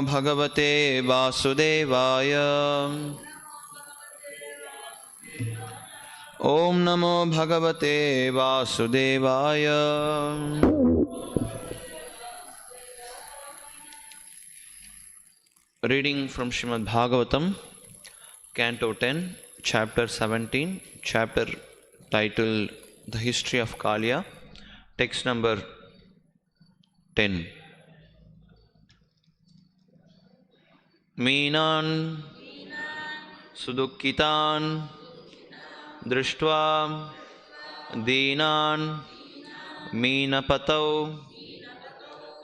Bhagavate Vasudevaya. Om Namo Bhagavate Vasudevaya. Reading from Srimad Bhagavatam, Canto 10, Chapter 17, chapter titled The History of Kaliya, text number 10. Meenan Sudukkitan Drishtva Deenan Meenapatau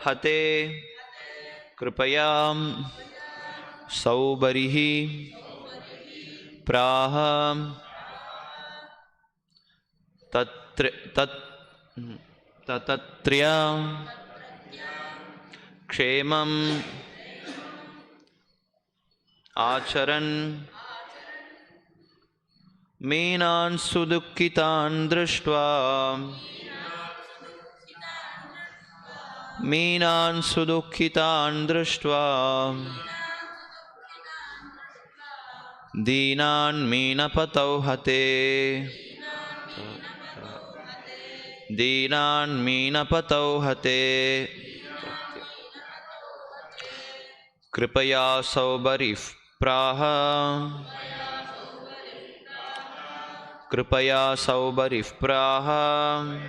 Hate Kripayam Saubarihi Praha Tatattriya Kshemam Acharan Meenan Sudukkitan Drishtva Meenan Sudukkitan Drishtva Deenan Meenapatau Hate Deenan Meenapatau Hate Kripaya Saubarif Praha Kripaya Saubarif Praha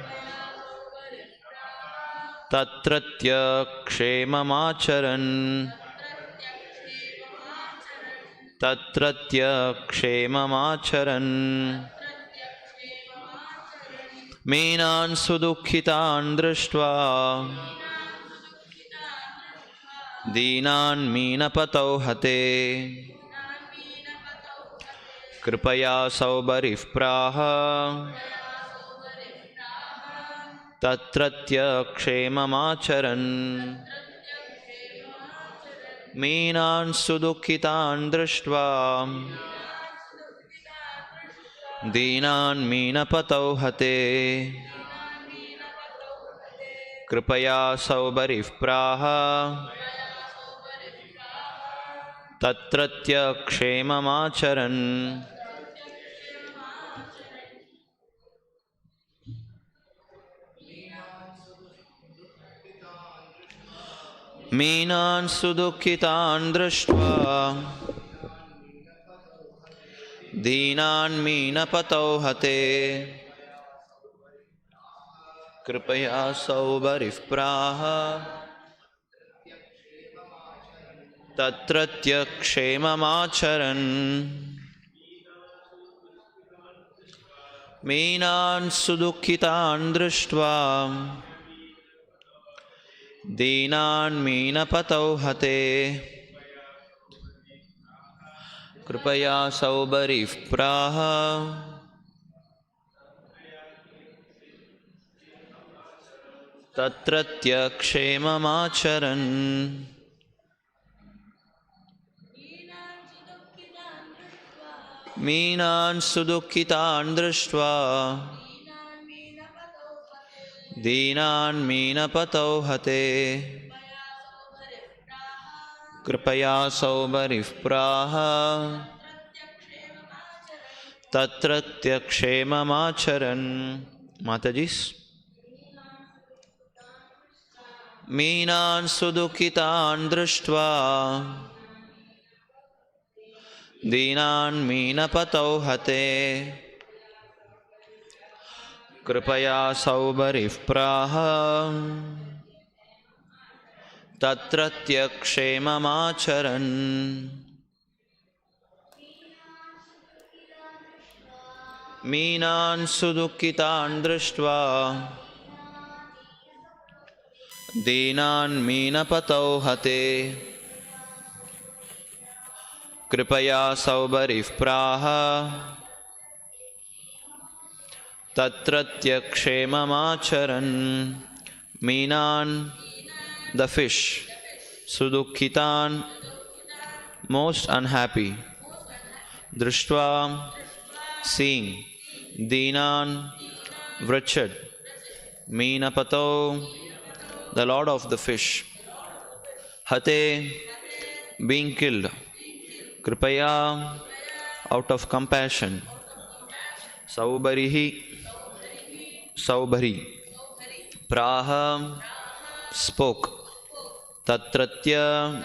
Tatratya Kshemamacharan Tatratya Kshemamacharan Meenan Sudukkitan Drishtva Deenan Meenapatau Hate Kripaya Saubarif Praha Tatratya Kshemamacharan Meenan Sudukkitan Drishtva Deenan Meenapatau Hate Kripaya Saubarif Praha Tatratya Kshemamacharan Meenan Sudukkitan Drishtva Deenan Meenapatau Hate Kripaya Saubarif Praha Tatratya Kshemamacharan Meenan Sudukkitan Drishtva Deenan Meenapatau Hate Kripaya Saubarif Praha Tatratya Kshemamacharan Meenan Sudukkitan Drishtva Deenan Meenapatau Hate Kripaya Saubarif Praha Tatratya Kshemamacharan. Matajis. Meenan Sudukkitan Drishtva Deenan Meenapatau Hate Kripaya Saubarif Praha Tatratya Kshemamacharan. Meenan Sudukkitan Drishtva Deenan Meenapatau Hate Kripaya Saubarif Praha Tatratya Kshemamacharan. Meenan, the fish, Sudukkitan, most unhappy, Drishtva, seeing, Deenan, wretched, Meenapatau, the lord of the fish, Hate, being killed. Kripaya, out of compassion. Saubarihi, Saubari. Praha, spoke. Tatratya,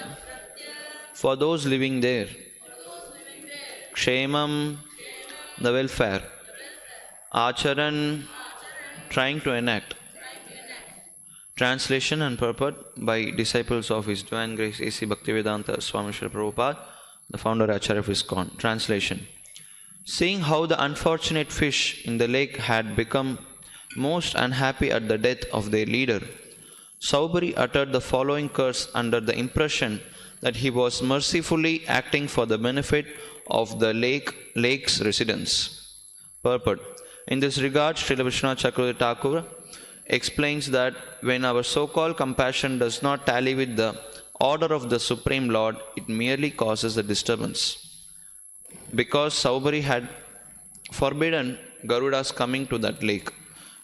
for those living there. Kshemam, the welfare. Acharan, trying to enact. Translation and purport by disciples of His Divine Grace A.C. Bhaktivedanta Swami Srila Prabhupada, the founder Acharya of ISKCON. Translation. Seeing how the unfortunate fish in the lake had become most unhappy at the death of their leader, Saubari uttered the following curse under the impression that he was mercifully acting for the benefit of the lake's residents. Purport. In this regard, Srila Vishwanath Chakravarti Thakur explains that when our so-called compassion does not tally with the order of the Supreme Lord, it merely causes a disturbance. Because Saubari had forbidden Garuda's coming to that lake,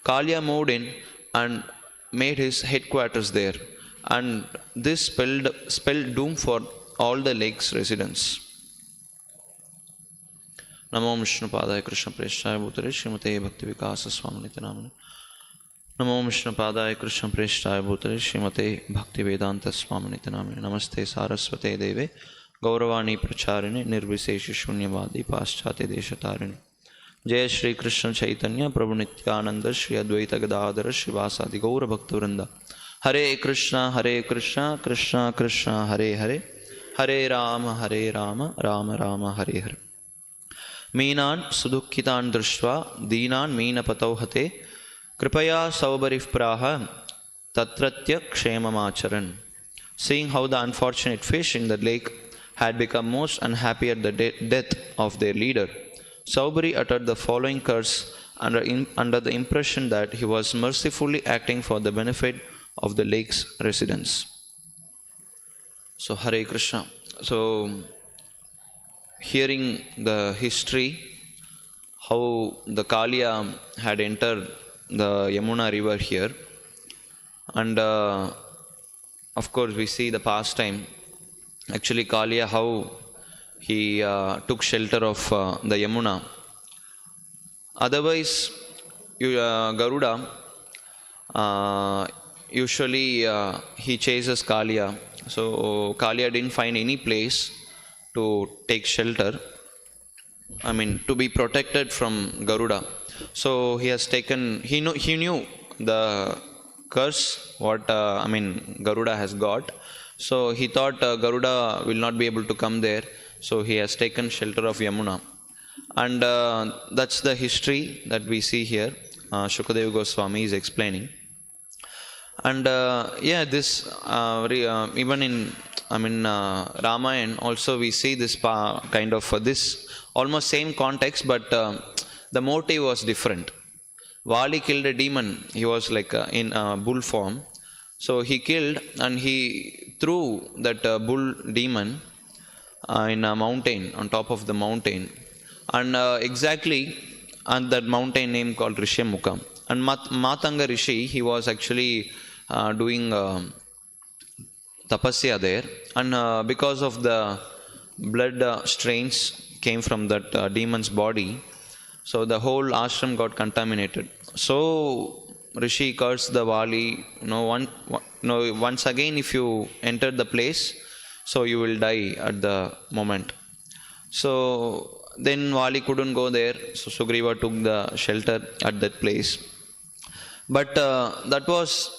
Kalya moved in and made his headquarters there, and this spelled doom for all the lake's residents. Namo Vishnu Padaya Krishna Preshthaya Bhutale Srimate Bhakti Vikasa Swami Namane. Namo Vishnu Padaya Krishna Preshthaya Bhutale Srimate Bhakti Vedanta Swami Namane. Namaste Saraswate Deve Gauravani Pracharine Nirviseshi Shunyavadi Paschate Deshatarine. Jai Shri Krishna Chaitanya Prabhu Nityananda Shri Advaita Gadadhara Shivasadi Gaura Bhaktavranda. Hare Krishna Krishna Krishna Hare Hare Hare Rama Rama Rama Hare Hare. Meenan Sudukhitan Drishva Deenan Meena Patauhate Kripaya Saubarif Praha Tatratya Kshemamacharan. Seeing how the unfortunate fish in the lake had become most unhappy at the death of their leader, Saubari uttered the following curse under the impression that he was mercifully acting for the benefit of the lake's residents. So, Hare Krishna. So, hearing the history, how the Kalya had entered the Yamuna river here, and of course we see the pastime. Actually, Kalya, how he took shelter of the Yamuna. Otherwise, Garuda, usually he chases Kalya. So Kalya didn't find any place to take shelter, to be protected from Garuda. So he has taken, he knew the curse what Garuda has got. So he thought Garuda will not be able to come there. So he has taken shelter of Yamuna. And that's the history that we see here. Shukadeva Goswami is explaining. And this even in Ramayana also we see this kind of this almost same context, but the motive was different. Vali killed a demon. He was like in bull form. So he killed and he threw that bull demon in a mountain, on top of the mountain, and exactly on that mountain name called Rishyamukha. And Matanga Rishi, he was actually doing tapasya there, and because of the blood stains came from that demon's body, so the whole ashram got contaminated. So Rishi cursed the Vali, once again if you enter the place, so you will die at the moment. So then Vali couldn't go there, so Sugriva took the shelter at that place. But that was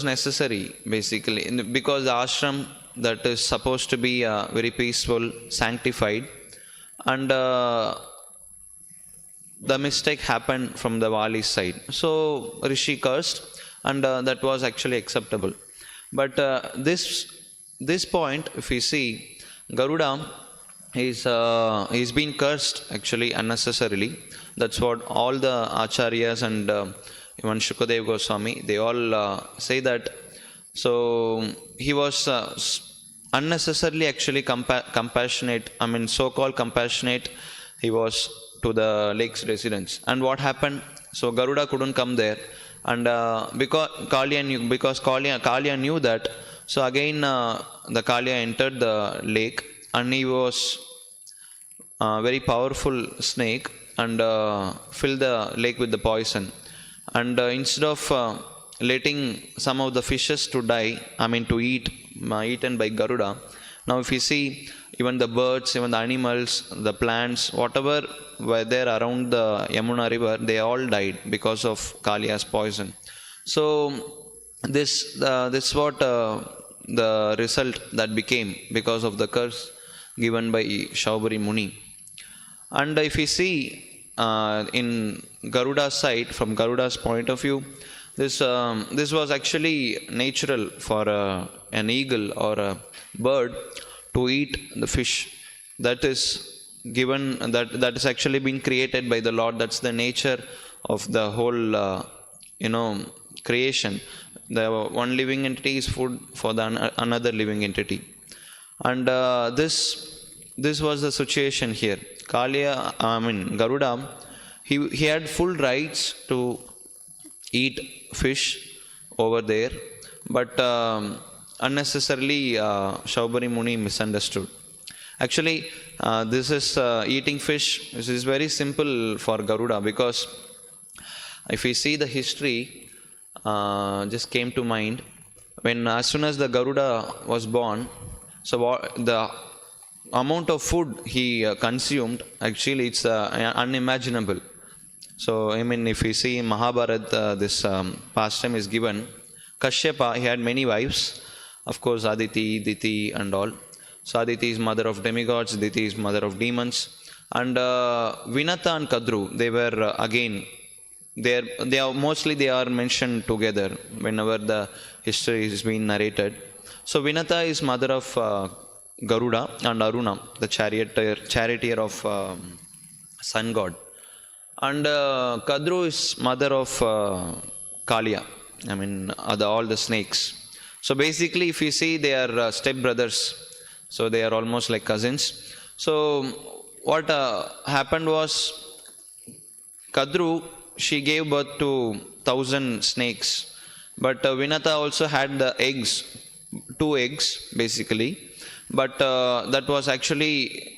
necessary basically, because the ashram that is supposed to be very peaceful, sanctified, and the mistake happened from the Vali's side. So Rishi cursed, and that was actually acceptable. But this point, if we see, Garuda he's been cursed actually unnecessarily. That's what all the acharyas and even Shukadeva Goswami, they all say that. So he was unnecessarily actually compassionate, so-called compassionate he was to the lake's residents. And what happened? So Garuda couldn't come there, and because Kalya knew that, So again, the Kalia entered the lake, and he was a very powerful snake, and filled the lake with the poison. And instead of letting some of the fishes to die, I mean to eaten by Garuda, now if you see, even the birds, even the animals, the plants, whatever were there around the Yamuna river, they all died because of Kalia's poison. So this what the result that became because of the curse given by Shaubari Muni. And if we see in Garuda's side, from Garuda's point of view, this was actually natural for an eagle or a bird to eat the fish. That is given, that is actually been created by the Lord. That's the nature of the whole creation. The one living entity is food for the another living entity. And this was the situation here. Garuda, he had full rights to eat fish over there, but unnecessarily Shaubari Muni misunderstood. Actually, this is eating fish. This is very simple for Garuda, because if we see the history, just came to mind when as soon as the Garuda was born. So the amount of food he consumed, actually it's unimaginable. So I mean, if we see in Mahabharata, this pastime is given. Kashyapa, he had many wives, of course Aditi, Diti and all. So Aditi is mother of demigods, Diti is mother of demons, and Vinata and Kadru, they were again, they are mentioned together whenever the history is being narrated. So Vinata is mother of Garuda and Aruna, the charioteer of sun god. And Kadru is mother of Kalia, I mean all the snakes. So basically, if you see, they are step brothers, so they are almost like cousins. So what happened was, Kadru, she gave birth to 1,000 snakes, but Vinata also had the eggs, 2 eggs basically, but that was actually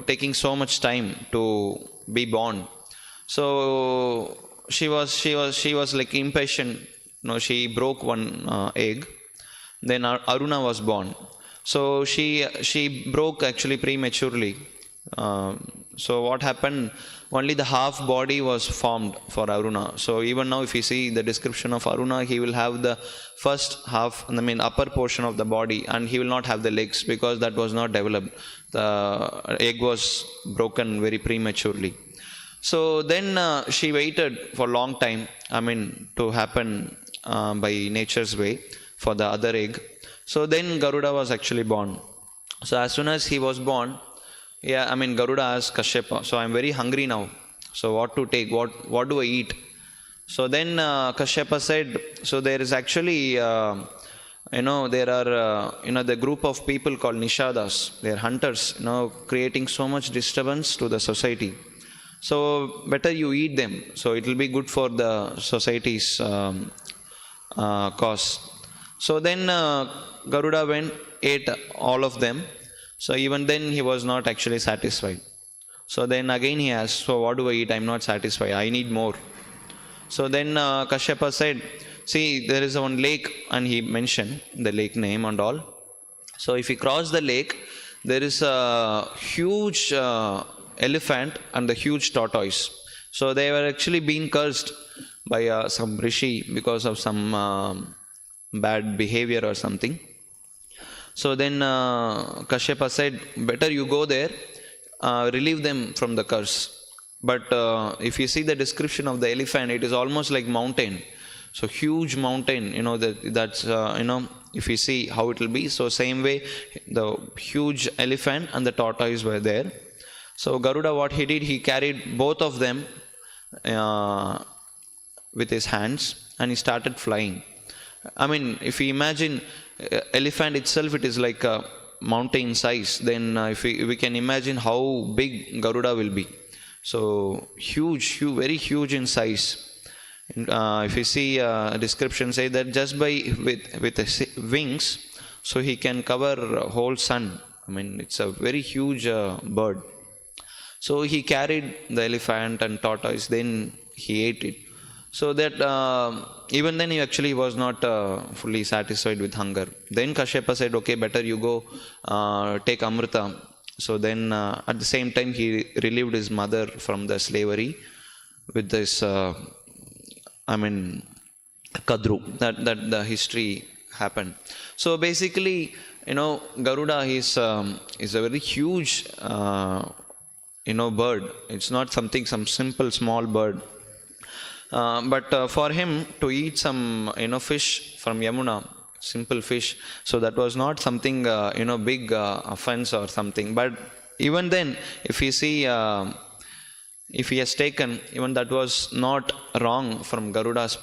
taking so much time to be born. So she was like impatient. She broke one egg. Then Aruna was born. So she broke actually prematurely. So what happened? Only the half body was formed for Aruna. So even now, if you see the description of Aruna, he will have the first half, I mean upper portion of the body, and he will not have the legs because that was not developed. The egg was broken very prematurely. So then she waited for a long time, I mean to happen by nature's way for the other egg. So then Garuda was actually born. So as soon as he was born, Garuda asked Kashyapa, so I'm very hungry now. So what to take? What do I eat? So then Kashyapa said, so there is actually, there are, the group of people called Nishadas. They are hunters, creating so much disturbance to the society. So better you eat them. So it will be good for the society's cause. So then Garuda went, ate all of them. So even then he was not actually satisfied. So then again he asked, so what do I eat? I'm not satisfied. I need more. So then Kashyapa said, see, there is one lake, and he mentioned the lake name and all. So if you cross the lake, there is a huge elephant and the huge tortoise. So they were actually being cursed by some rishi because of some bad behavior or something. So then Kashyapa said, better you go there, relieve them from the curse. But if you see the description of the elephant, it is almost like mountain. So huge mountain, that's if you see how it will be. So same way, the huge elephant and the tortoise were there. So Garuda, what he did, he carried both of them with his hands, and he started flying. I mean, if you imagine elephant itself, it is like a mountain size. Then if we can imagine how big Garuda will be. So huge, very huge in size. If you see description say that just with his wings, So he can cover whole sun. I mean, it's a very huge bird. So he carried the elephant and tortoise, then he ate it. So that even then he actually was not fully satisfied with hunger. Then Kashyapa said, okay, better you go take Amrita. So then at the same time he relieved his mother from the slavery with this, Kadru. That the history happened. So basically, Garuda is a very huge, bird. It's not some simple small bird. But for him to eat some, fish from Yamuna, simple fish, so that was not something, big offense or something. But even then, if he see, if he has taken, even that was not wrong from Garuda's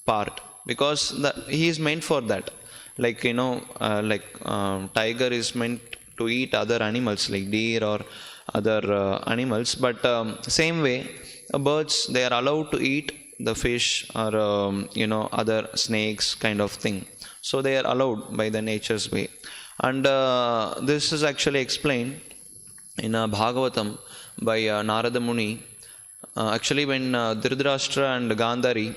part, because he is meant for that. Like, tiger is meant to eat other animals like deer or other animals, but same way, birds, they are allowed to eat the fish or other snakes kind of thing. So they are allowed by the nature's way. And this is actually explained in Bhagavatam by Narada Muni. Actually, when Dhritarashtra and Gandhari,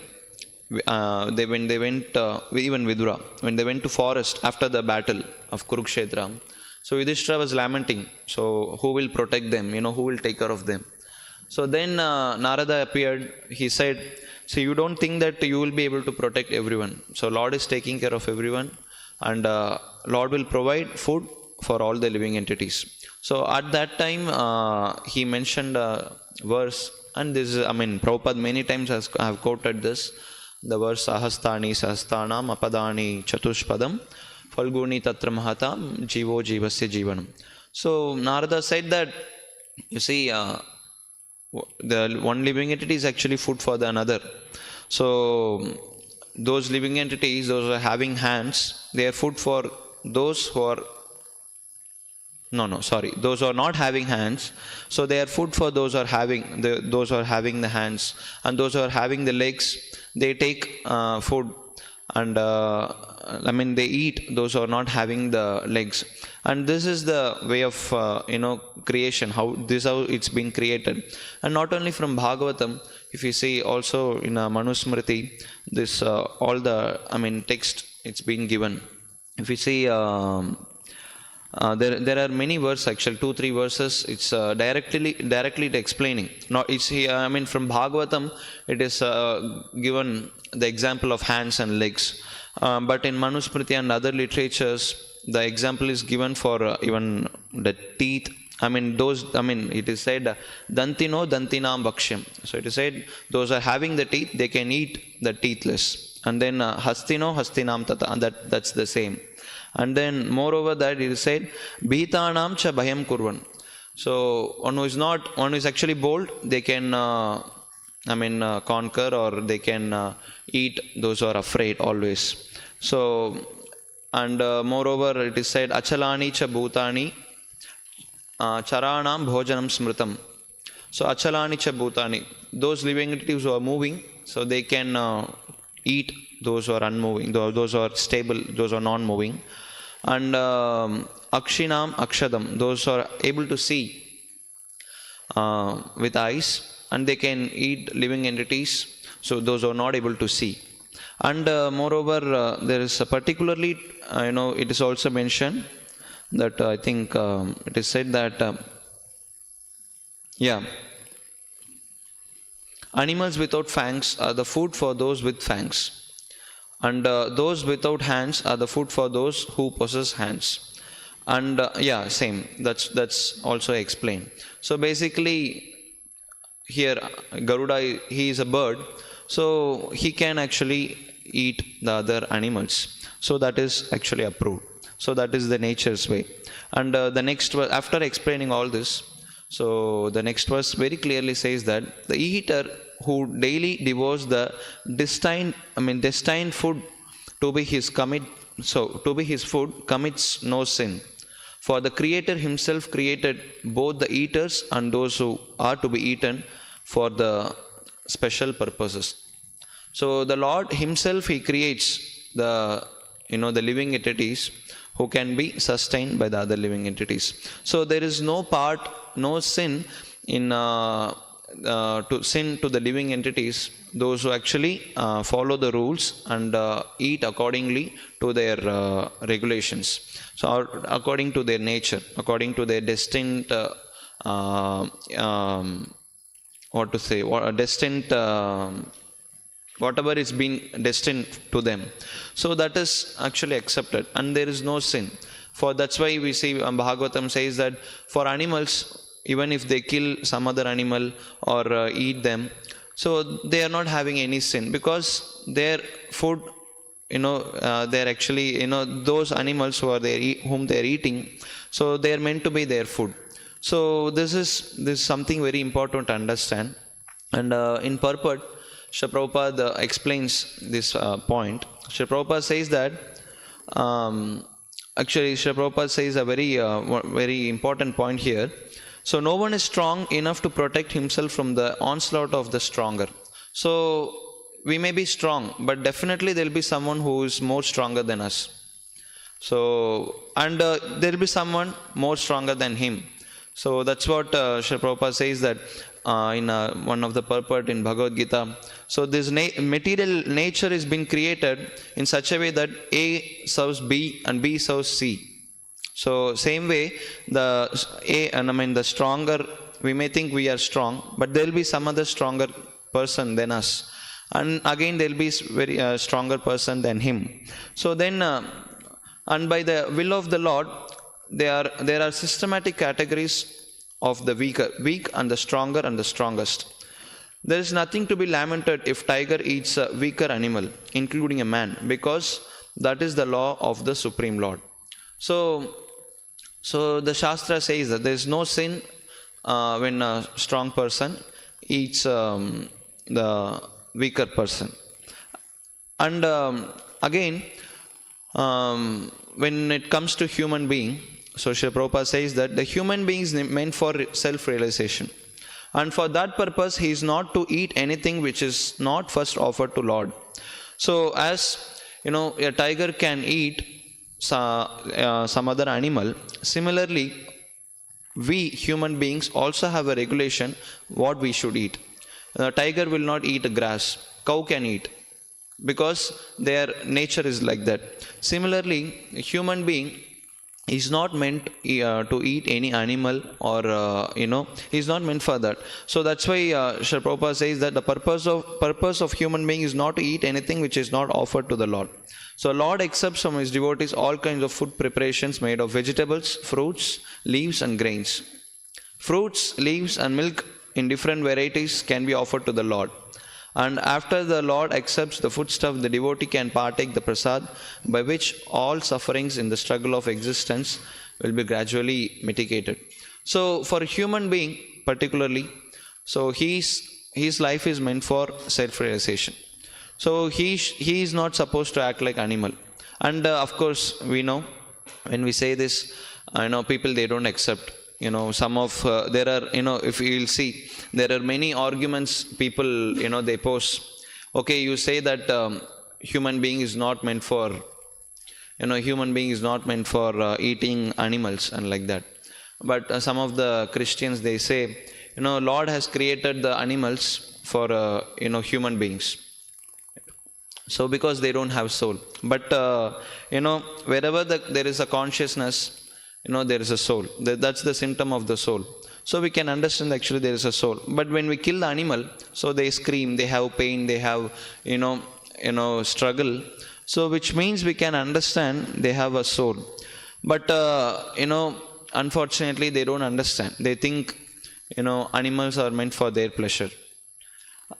when they went, even Vidura, when they went to forest after the battle of Kurukshetra, so Yudhishthira was lamenting. So who will protect them? Who will take care of them? So then Narada appeared. He said, so you don't think that you will be able to protect everyone. So Lord is taking care of everyone, and Lord will provide food for all the living entities. So at that time he mentioned a verse, and this is, Prabhupada many times I have quoted this, the verse Sahastani Sahastanam Apadani Chatushpadam Falguni Tatra Mahatam Jivo Jivasya Jivanam. So Narada said that, you see, the one living entity is actually food for the another. So those living entities, those who are having hands, they are food for those who are those who are not having hands. So they are food for those who are having the hands, and those who are having the legs, they take food, and they eat those who are not having the legs. And this is the way of creation, how it's been created. And not only from Bhagavatam, if you see also in Manusmriti, this all the text, it's been given. If you see, there are many verses, actually 2-3 verses. It's directly explaining. Not it's from Bhagavatam, it is given the example of hands and legs. But in Manusmriti and other literatures, the example is given for even the teeth. It is said, Dantino Dantinam Bhakshyam. So it is said, those are having the teeth, they can eat the teethless. And then Hastino Hastinam Tata, that's the same. And then moreover that it is said, Bhitanam cha bhayam kurvan. So one who is actually bold, they can conquer, or they can eat those who are afraid always. So, and moreover it is said, Achalani cha bhutani charanam bhojanam smritam. So Achalani cha bhutani, those living entities who are moving, so they can eat those who are unmoving, those who are stable, those who are non-moving. And Akshinam Akshadam, those who are able to see with eyes, and they can eat living entities, so those who are not able to see. And moreover, there is a particularly, it is also mentioned that I think it is said that, animals without fangs are the food for those with fangs. And those without hands are the food for those who possess hands. And same. That's also explained. So basically, here Garuda, he is a bird, so he can actually eat the other animals. So that is actually approved. So that is the nature's way. And the next verse, after explaining all this, so the next verse very clearly says that the eater who daily devours the destined food to be his food commits no sin. For the Creator himself created both the eaters and those who are to be eaten for the special purposes. So the Lord himself, he creates the living entities who can be sustained by the other living entities. So there is no sin in to sin to the living entities, those who actually follow the rules and eat accordingly to their regulations. So according to their nature, according to their destined destined whatever is been destined to them. So that is actually accepted, and there is no sin. For that's why we see Bhagavatam says that for animals, even if they kill some other animal or eat them, so they are not having any sin, because their food, they're actually, those animals who are there, whom they are eating, so they are meant to be their food. So this is something very important to understand. And in purport, Srila Prabhupada explains this point. Srila Prabhupada says that actually Srila Prabhupada says a very important point here. So no one is strong enough to protect himself from the onslaught of the stronger. So we may be strong, but definitely there will be someone who is more stronger than us. So, and there will be someone more stronger than him. So that's what Srila Prabhupada says that in one of the purport in Bhagavad Gita. So this material nature is being created in such a way that A serves B and B serves C. So same way, the stronger, we may think we are strong, but there will be some other stronger person than us, and again there will be very stronger person than him. So then, and by the will of the Lord, there are systematic categories of the weak and the stronger and the strongest. There is nothing to be lamented if tiger eats a weaker animal, including a man, because that is the law of the Supreme Lord. So the Shastra says that there is no sin when a strong person eats the weaker person. And again, when it comes to human being, so Srila Prabhupada says that the human being is meant for self-realization. And for that purpose, he is not to eat anything which is not first offered to Lord. So as a tiger can eat some other animal, similarly, we human beings also have a regulation what we should eat. The tiger will not eat grass, cow can eat, because their nature is like that. Similarly, a human being is not meant to eat any animal, or he's not meant for that. So that's why Srila Prabhupada says that the purpose of human being is not to eat anything which is not offered to the Lord. So Lord accepts from his devotees all kinds of food preparations made of vegetables, fruits, leaves and grains. Fruits, leaves and milk in different varieties can be offered to the Lord. And after the Lord accepts the foodstuff, the devotee can partake the prasad, by which all sufferings in the struggle of existence will be gradually mitigated. So for a human being particularly, so his life is meant for self-realization. So he is not supposed to act like animal. And of course, we know when we say this, people, they don't accept. Some of there are, if you will see, there are many arguments people, they pose. Okay, you say that human being is not meant for, human being is not meant for eating animals and like that. But some of the Christians, they say, Lord has created the animals for, human beings. So because they don't have soul. But, wherever there is a consciousness, there is a soul. That's the symptom of the soul. So we can understand actually there is a soul. But when we kill the animal, so they scream, they have pain, they have, struggle. So which means we can understand they have a soul. But, unfortunately they don't understand. They think, animals are meant for their pleasure.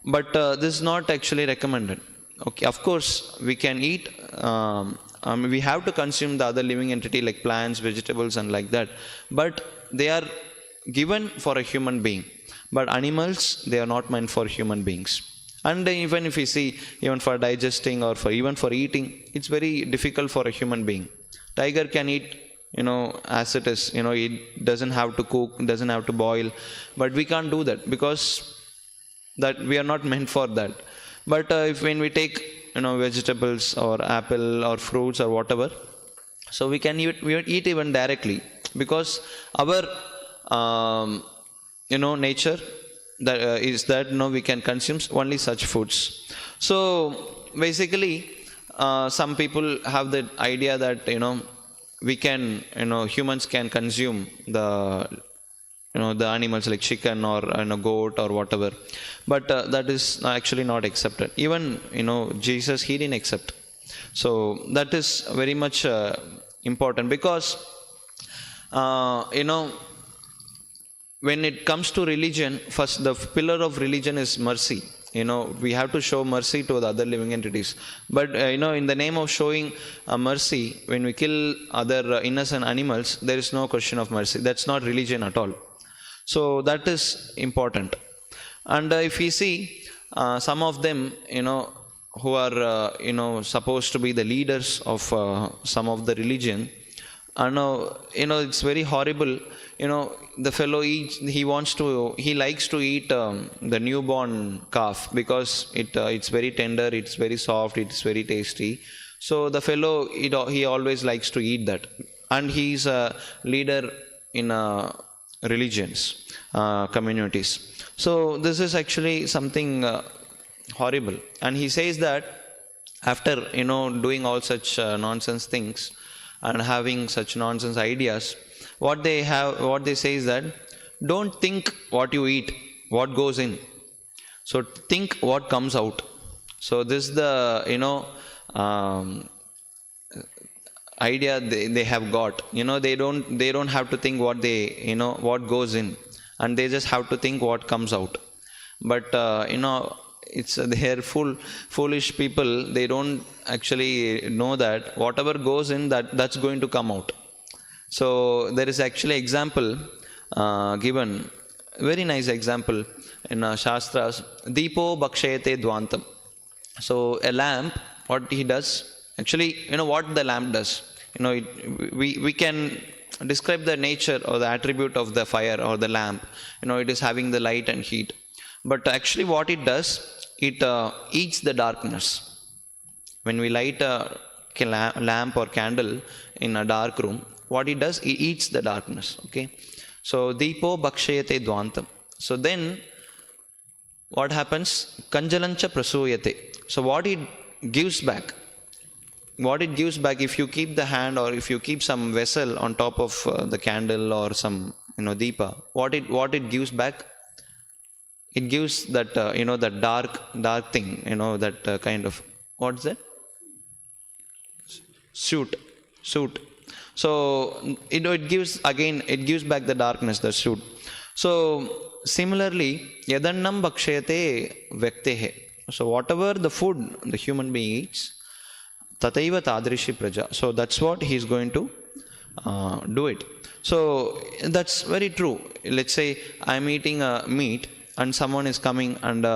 But this is not actually recommended. Okay, of course, we can eat, we have to consume the other living entity like plants, vegetables and like that. But they are given for a human being. But animals, they are not meant for human beings. And even if you see, even for digesting or even for eating, it's very difficult for a human being. Tiger can eat, as it is, it doesn't have to cook, doesn't have to boil. But we can't do that because that we are not meant for that. But when we take, vegetables or apple or fruits or whatever, So we can eat even directly, because our nature that is that we can consume only such foods. So basically, some people have the idea that we can humans can consume the animals like chicken or goat or whatever, but that is actually not accepted. Even Jesus, he didn't accept. So that is very much important, because when it comes to religion, first the pillar of religion is mercy. We have to show mercy to the other living entities. But in the name of showing mercy, when we kill other innocent animals, there is no question of mercy. That's not religion at all. So that is important. And if we see some of them, who are supposed to be the leaders of some of the religion, and it's very horrible. The fellow eats, he likes to eat the newborn calf, because it's very tender, it's very soft, it's very tasty. So the fellow, he always likes to eat that, and he's a leader in religions, communities. So this is actually something horrible. And he says that after doing all such nonsense things and having such nonsense ideas, what they say is that don't think what you eat, what goes in. So think what comes out. So this is the idea they have got. They don't have to think what what goes in, and they just have to think what comes out. But it's they're foolish people. They don't actually know that whatever goes in, that's going to come out. So there is actually example given, very nice example in Shastras. Deepo bhakshayate dvantam. So a lamp, what he does, actually, what the lamp does. We can describe the nature or the attribute of the fire or the lamp. It is having the light and heat. But actually what it does, it eats the darkness. When we light a lamp or candle in a dark room, what it does, it eats the darkness. Okay. So Deepo bhakshayate dvantam. So then what happens? Kanjalancha prasuyate. So what it gives back, if you keep the hand or if you keep some vessel on top of the candle or some deepa, what it gives back, it gives that that dark thing, that kind of, what's that, soot. So it gives back the darkness, the soot. So similarly, yadannam bhakshayate vyaktehe. So whatever the food the human being eats, tataiva tadrishi praja. So that's what he's going to do it. So that's very true. Let's say I'm eating meat and someone is coming and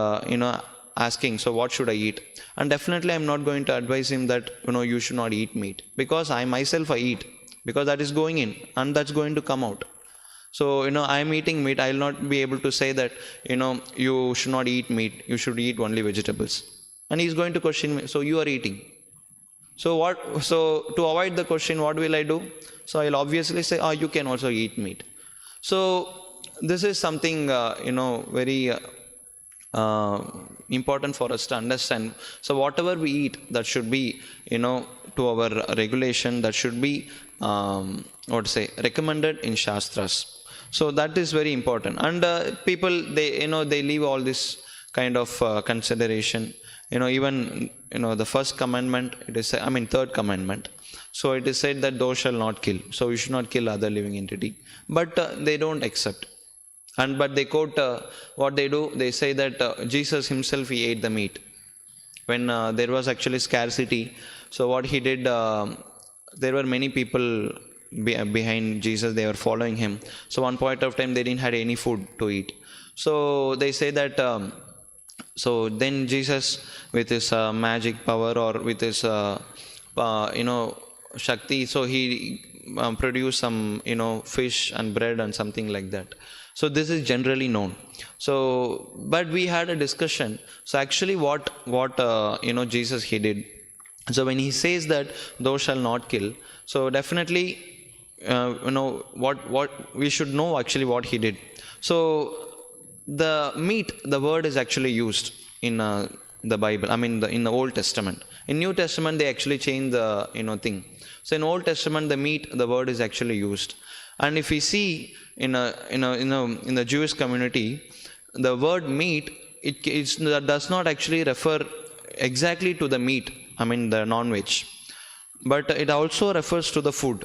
asking, so what should I eat? And definitely I'm not going to advise him that you should not eat meat, because I myself I eat, because that is going in and that's going to come out. So I'm eating meat, I will not be able to say that you should not eat meat, you should eat only vegetables. And he's going to question me, so you are eating. So to avoid the question, what will I do? So I'll obviously say, you can also eat meat. So this is something very important for us to understand. So whatever we eat, that should be to our regulation, that should be recommended in Shastras. So that is very important. And people, they leave all this kind of consideration. Even the first commandment, it is third commandment. So it is said that thou shalt not kill. So you should not kill other living entity. But they don't accept. But they quote what they do. They say that Jesus himself, he ate the meat when there was actually scarcity. So what he did, there were many people behind Jesus. They were following him. So one point of time they didn't have any food to eat. So they say that. So then Jesus, with his magic power or with his Shakti, so he produced some fish and bread and something like that. So this is generally known. So but we had a discussion. So actually what Jesus he did, So when he says that thou shall not kill, so definitely what we should know actually what he did. So the meat, the word is actually used in the Bible. I mean, in the Old Testament. In New Testament, they actually change the thing. So in Old Testament, the meat, the word is actually used. And if we see in the Jewish community, the word meat, that does not actually refer exactly to the meat. I mean the non-veg, but it also refers to the food.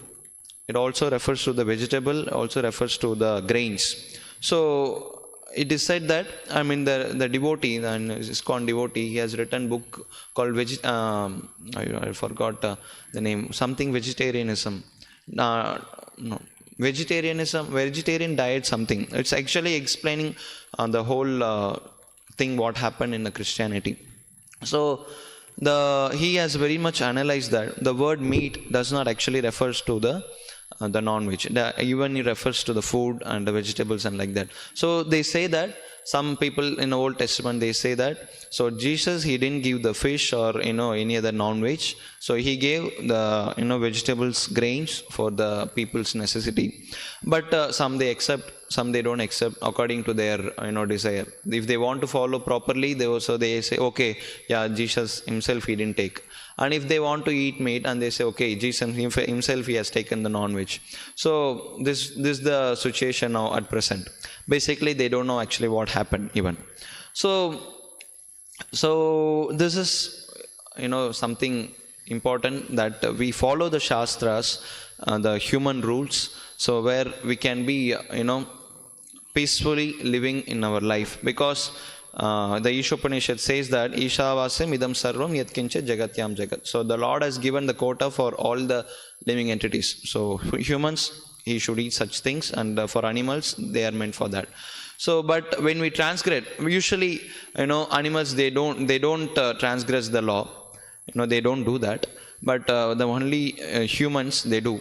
It also refers to the vegetable. Also refers to the grains. So it is said that, I mean, the devotee, and ISKCON devotee, he has written book called I forgot the name, something vegetarianism. No, vegetarian diet, something. It's actually explaining the whole thing what happened in the Christianity. So he has very much analyzed that the word meat does not actually refers to the non-veg. Even it refers to the food and the vegetables and like that. So they say that some people in the Old Testament, they say that, so Jesus, he didn't give the fish or any other non-veg. So he gave the vegetables, grains for the people's necessity. But some they accept, some they don't accept according to their desire. If they want to follow properly, they say, okay, yeah, Jesus himself, he didn't take. And if they want to eat meat, and they say, okay, Jesus himself, he has taken the non-veg. So this is the situation now at present. Basically, they don't know actually what happened even. So this is something important, that we follow the Shastras, the human rules, so where we can be peacefully living in our life. Because the Ishopanishad says that Ishavasam idam sarvam yatkincha jagatyam jagat. So the Lord has given the quota for all the living entities. So humans, he should eat such things, and for animals, they are meant for that. So, but when we transgress, usually animals, they don't transgress the law. They don't do that. But the only humans, they do.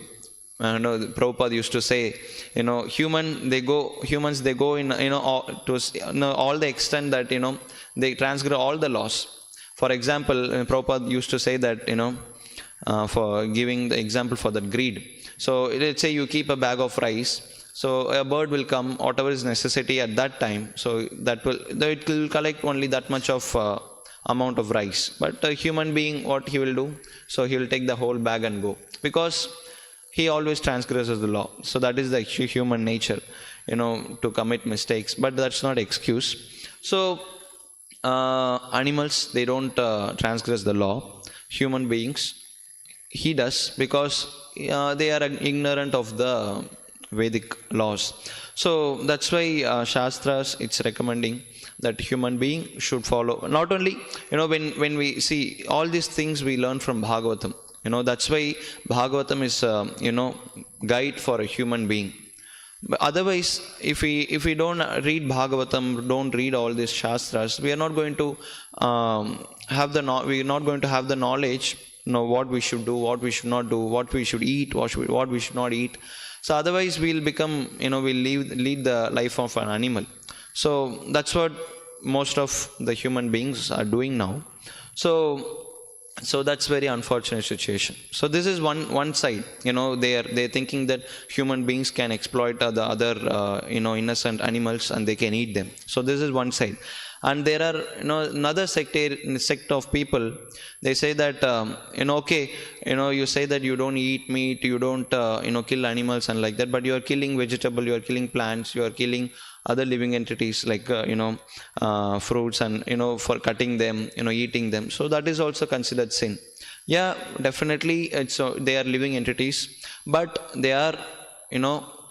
Prabhupada used to say, humans they go in to all the extent that they transgress all the laws. For example, Prabhupada used to say that for giving the example for that greed. So let's say you keep a bag of rice. So a bird will come, whatever is necessity at that time. So it will collect only that much of amount of rice. But a human being, what he will do? So he will take the whole bag and go, because he always transgresses the law. So that is the human nature, to commit mistakes. But that's not excuse. So animals, they don't transgress the law. Human beings, he does, because they are ignorant of the Vedic laws. So that's why Shastras, it's recommending that human being should follow. Not only, when we see all these things, we learn from Bhagavatam. That's why Bhagavatam is guide for a human being. But otherwise, if we don't read Bhagavatam, don't read all these Shastras, we are not going to have the knowledge, what we should do, what we should not do, what we should eat, what we should not eat. So otherwise, we'll become, we'll lead the life of an animal. So that's what most of the human beings are doing now. So that's very unfortunate situation. So this is one side. They're thinking that human beings can exploit the other innocent animals, and they can eat them. So this is one side. And there are another sect of people. They say that okay, you say that you don't eat meat, you don't kill animals and like that, but you are killing vegetable, you are killing plants, you are killing other living entities like fruits, and for cutting them, eating them. So that is also considered sin. Yeah, definitely they are living entities, but they are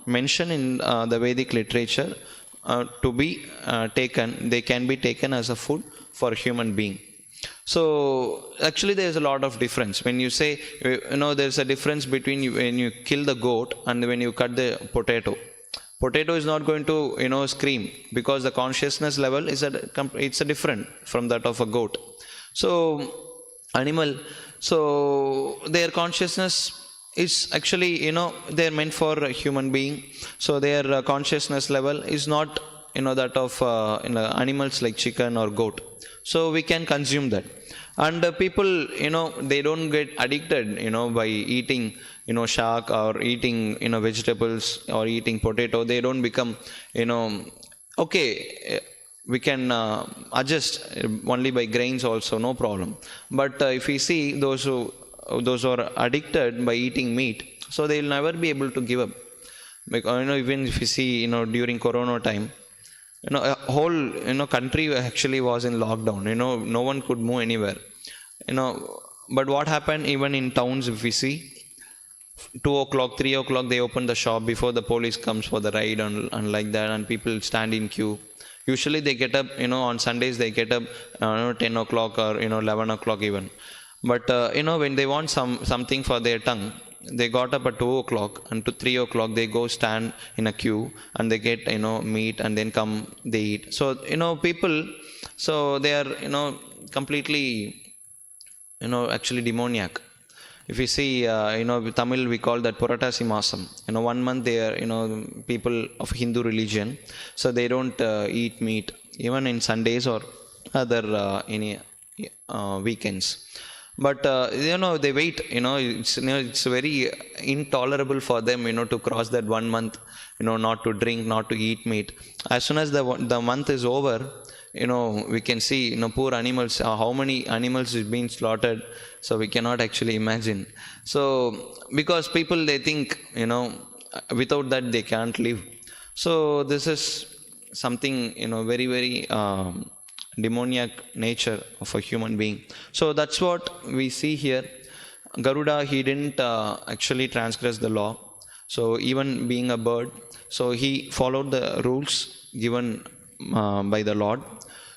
mentioned in the Vedic literature to be taken. They can be taken as a food for human being. So actually there is a lot of difference. When you say, there's a difference between when you kill the goat and when you cut the potato. Potato is not going to scream, because the consciousness level is it's a different from that of a goat. So animal, so their consciousness is actually they're meant for a human being. So their consciousness level is not that of animals like chicken or goat. So we can consume that. And people, they don't get addicted, by eating, shark or eating, vegetables or eating potato. They don't become, okay, we can adjust only by grains also, no problem. But if we see those who are addicted by eating meat, so they will never be able to give up. Because even if you see, during Corona time, a whole country actually was in lockdown. No one could move anywhere. you know but what happened, even in towns, if we see, 2 o'clock, 3 o'clock, they open the shop before the police comes for the raid, and like that, and people stand in queue. Usually they get up, on Sundays they get up 10 o'clock or 11 o'clock even. But when they want something for their tongue, they got up at 2 o'clock, and to 3 o'clock they go stand in a queue, and they get meat, and then come they eat. So people, so they are completely actually demoniac. If you see, Tamil, we call that Puratasi Masam. 1 month they are, people of Hindu religion, so they don't eat meat, even in Sundays or other any weekends. But they wait. It's very intolerable for them, to cross that 1 month, not to drink, not to eat meat. As soon as the month is over, we can see, poor animals, how many animals is being slaughtered, so we cannot actually imagine. So because people, they think, without that they can't live. So this is something, very very demoniac nature of a human being. So that's what we see here. Garuda, he didn't actually transgress the law. So even being a bird, so he followed the rules given by the Lord.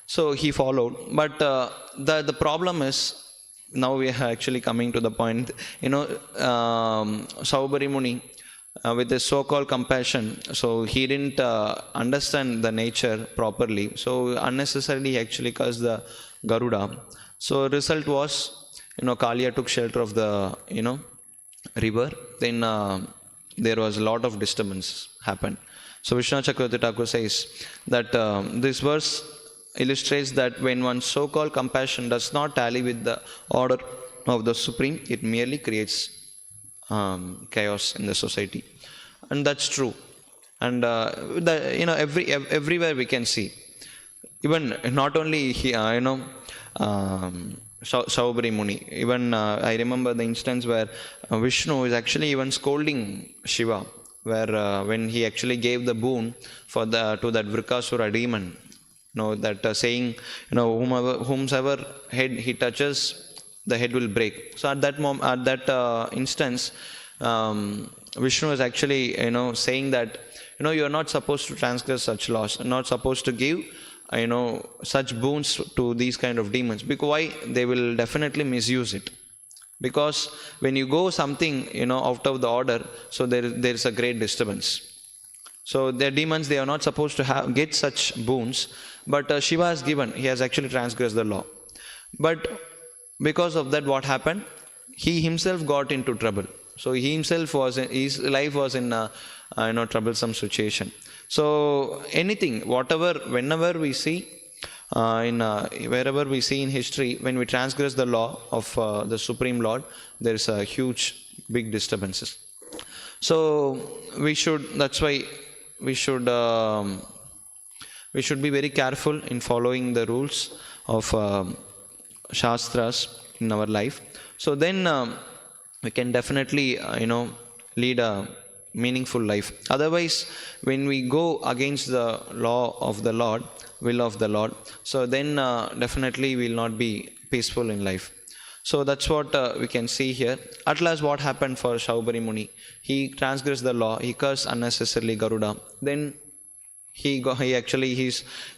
So he followed. But the problem is, now we are actually coming to the point. Saubhari Muni, with his so-called compassion, so he didn't understand the nature properly. So unnecessarily he actually cursed the Garuda. So result was, Kalia took shelter of the river. Then there was a lot of disturbance happened. So Vishnu Chakravarti Thakur says that this verse illustrates that when one's so-called compassion does not tally with the order of the Supreme, it merely creates chaos in the society. And that's true. And everywhere we can see, even not only Saubhari Muni, even I remember the instance where Vishnu is actually even scolding Shiva, where when he actually gave the boon to that Vrikasura demon, that saying, whomsoever head he touches, the head will break. So at that instance, Vishnu is actually saying that you are not supposed to transgress such laws, not supposed to give such boons to these kind of demons. Because why? They will definitely misuse it. Because when you go something out of the order, so there is a great disturbance. So the demons, they are not supposed to get such boons, but Shiva has given. He has actually transgressed the law. But because of that, what happened? He himself got into trouble. So his life was in a troublesome situation. So anything, whenever we see wherever we see in history, when we transgress the law of the Supreme Lord, there is a huge, big disturbances. So that's why we should be very careful in following the rules of Shastras in our life. So then we can definitely lead a meaningful life. Otherwise, when we go against the law of the Lord, will of the Lord, so then definitely we will not be peaceful in life. So that's what we can see here. At last, what happened for Saubhari Muni? He transgressed the law. He cursed unnecessarily Garuda. Then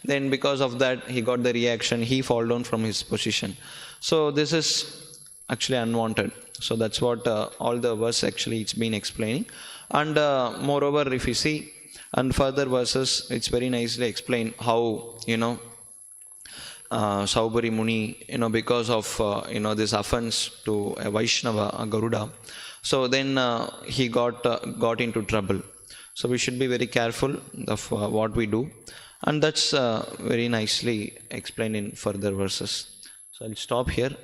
then because of that, he got the reaction. He fall down from his position. So this is actually unwanted. So that's what all the verse actually it's been explaining. And moreover, if you see, and further verses, it's very nicely explained how Saubhari Muni, because of this offense to a Vaishnava, a Garuda, so then he got into trouble. So we should be very careful of what we do, and that's very nicely explained in further verses. So I'll stop here.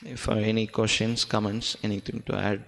If any questions, comments, anything to add?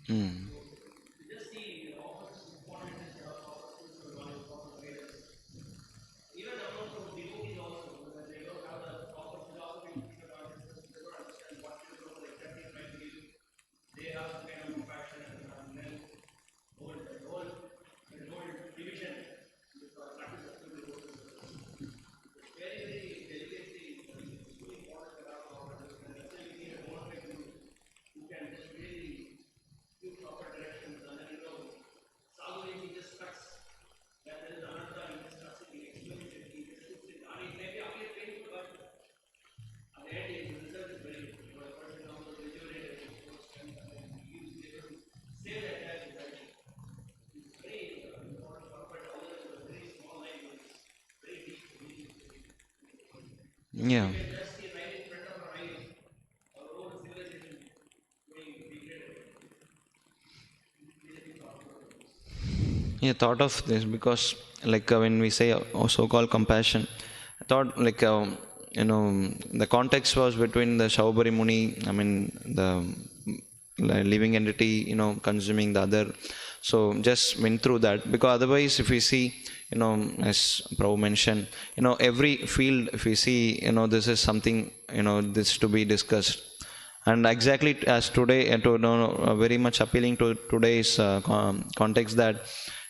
Mm. Yeah. Yeah, thought of this because like when we say so-called compassion, I thought like the context was between the Shaubari Muni, I mean the living entity, consuming the other. So just went through that because otherwise, if we see, as Prabhu mentioned, every field, if we see, this is something, this to be discussed. And exactly as today, very much appealing to today's context that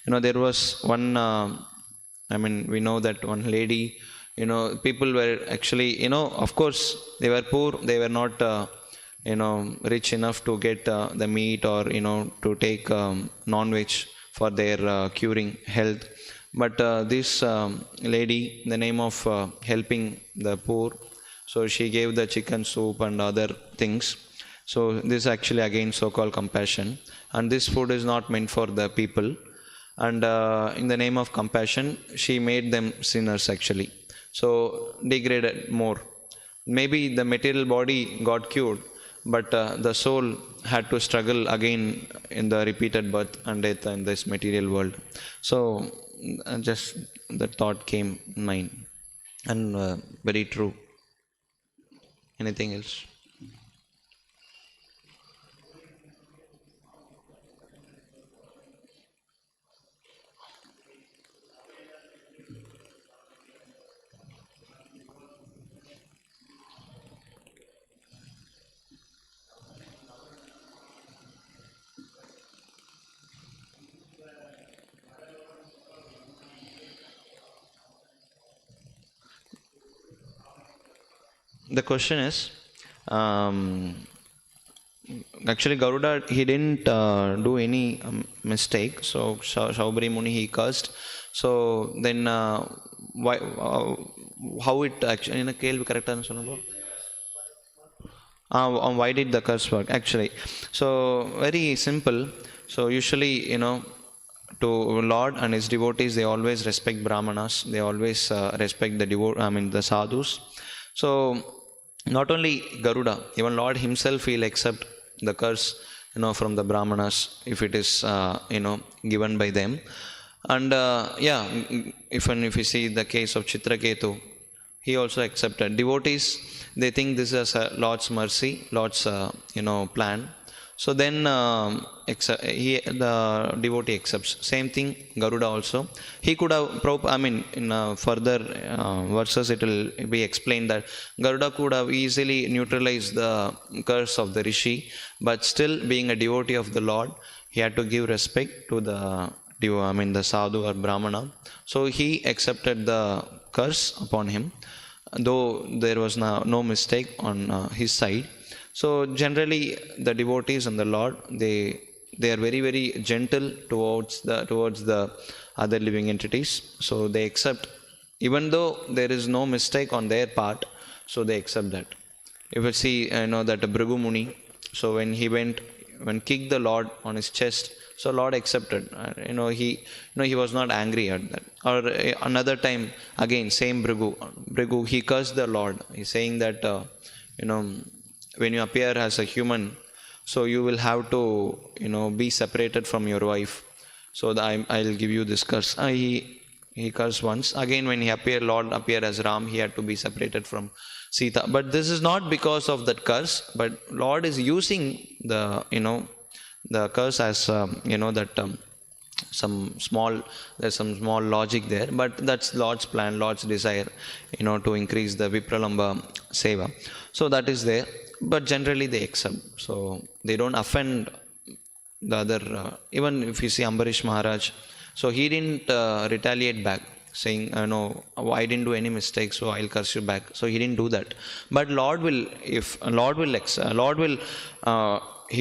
there was one. I mean, we know that one lady. People were actually, of course, they were poor. They were not, rich enough to get the meat or to take non-veg for their curing health. But this lady, the name of helping the poor, so she gave the chicken soup and other things. So this actually again so-called compassion. And this food is not meant for the people. And in the name of compassion, she made them sinners actually. So degraded more. Maybe the material body got cured, but the soul had to struggle again in the repeated birth and death in this material world. So just the thought came in mind, and very true. Anything else? The question is, um, actually Garuda he didn't do any mistake. So Shaubari Muni he cursed. So then how it actually in a kelvi correct answer. Why did the curse work? Actually, so very simple. So usually, to Lord and his devotees, they always respect Brahmanas. They always respect the the sadhus. So not only Garuda, even Lord himself will accept the curse, from the Brahmanas if it is, given by them. And yeah, if you see the case of Chitraketu, he also accepted. Devotees, they think this is Lord's mercy, Lord's plan. So then the devotee accepts. Same thing, Garuda also. He could have, in further verses it will be explained that Garuda could have easily neutralized the curse of the Rishi, but still being a devotee of the Lord, he had to give respect to the sadhu or Brahmana. So he accepted the curse upon him, though there was no mistake on his side. So generally, the devotees and the Lord, they are very very gentle towards the other living entities. So they accept, even though there is no mistake on their part. So they accept that. If you see, that Bhrigu Muni, so when kicked the Lord on his chest, so Lord accepted. He was not angry at that. Or another time, again same Bhrigu, he cursed the Lord. He's saying that, when you appear as a human, so you will have to, be separated from your wife. So I'll give you this curse. He cursed once. Again, when Lord appeared as Ram, he had to be separated from Sita. But this is not because of that curse, but Lord is using the curse as, there's some small logic there, but that's Lord's plan, Lord's desire, to increase the Vipralamba Seva. So that is there, but generally they accept. So they don't offend the other. Even if you see Ambarish Maharaj, so he didn't retaliate back, saying, no, I didn't do any mistake, so I'll curse you back. So he didn't do that. But Lord will, he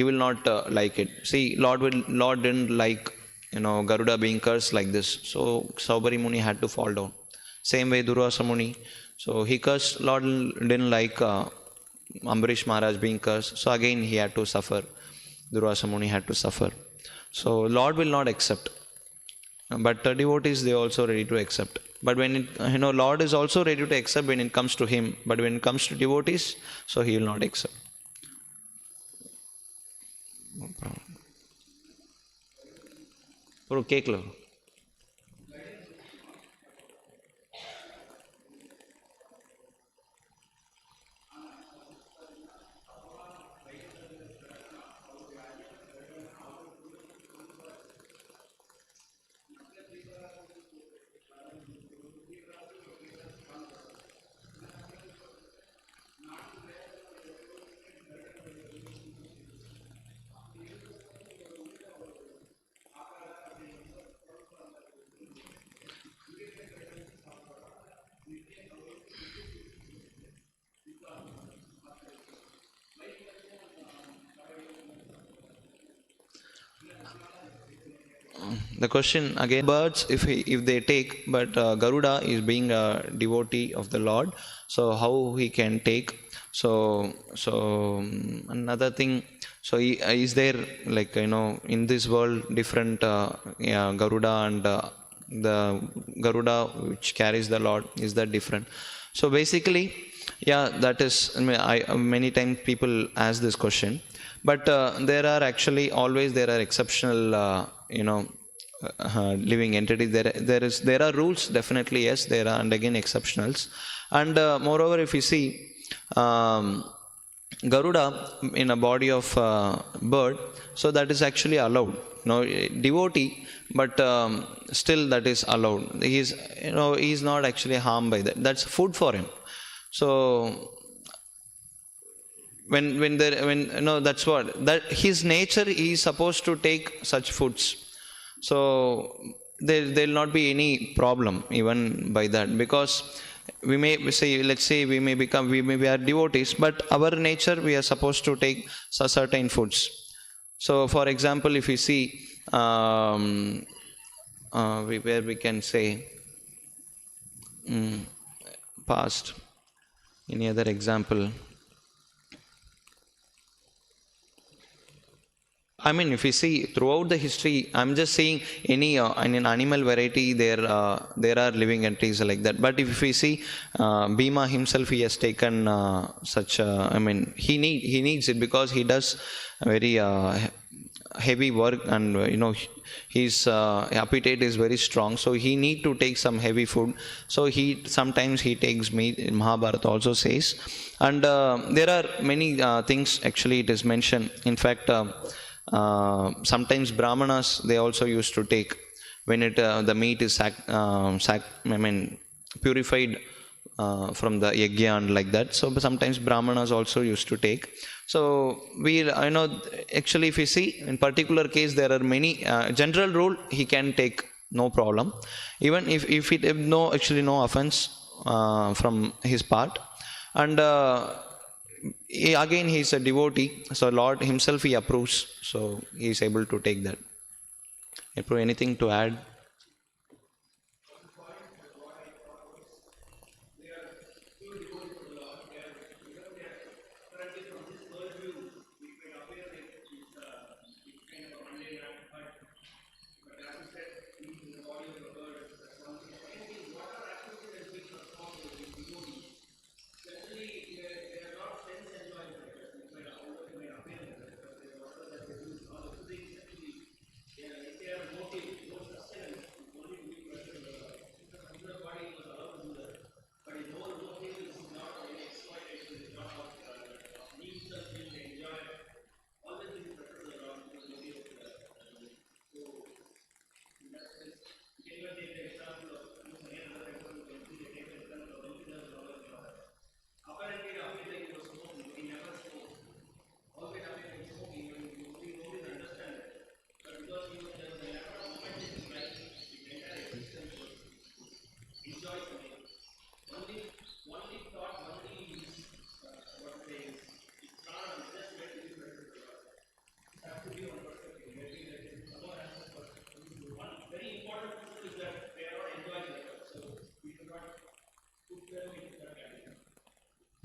will not like it. See, Lord didn't like, Garuda being cursed like this. So Saubari Muni had to fall down. Same way Durvasa Muni. So he cursed, Lord didn't like Ambarish Maharaj being cursed. So again he had to suffer. Durvasa Muni had to suffer. So Lord will not accept. But devotees, they are also ready to accept. But when Lord is also ready to accept when it comes to him. But when it comes to devotees, so he will not accept. No problem. Cake. The question again, birds, if they take, but Garuda is being a devotee of the Lord, so how he can take? So another thing, so is there, like, in this world different Garuda and the Garuda which carries the Lord, is that different? So basically, yeah, that is, many times people ask this question, but there are exceptional living entities. There are rules, definitely, yes, there are, and again exceptionals. And moreover, if you see, Garuda in a body of bird, so that is actually allowed. Devotee, but still that is allowed. He's not actually harmed by that. That's food for him. So that's what, that his nature, he is supposed to take such foods. So there'll not be any problem even by that, because we may say, let's say we may be devotees, but our nature, we are supposed to take certain foods. So for example, if you see, where we can say, past. Any other example? I mean, if we see throughout the history, I'm just saying any in an animal variety, there are living entities like that. But if we see Bhima himself, he has taken such. I mean, he needs it because he does very heavy work, and his appetite is very strong. So he need to take some heavy food. So he sometimes he takes meat. In Mahabharata also says, and there are many things actually it is mentioned. In fact. Sometimes brahmanas they also used to take when the meat is purified from the yagya and like that. So sometimes brahmanas also used to take. So we actually if we see in particular case there are many general rule he can take no problem, even if it if no actually no offense from his part. And again he is a devotee, so Lord himself he approves, so he is able to take that. Approve. Anything to add?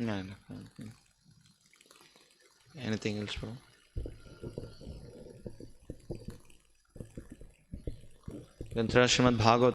No, no, no. Anything else, bro? Srimad Bhagavatam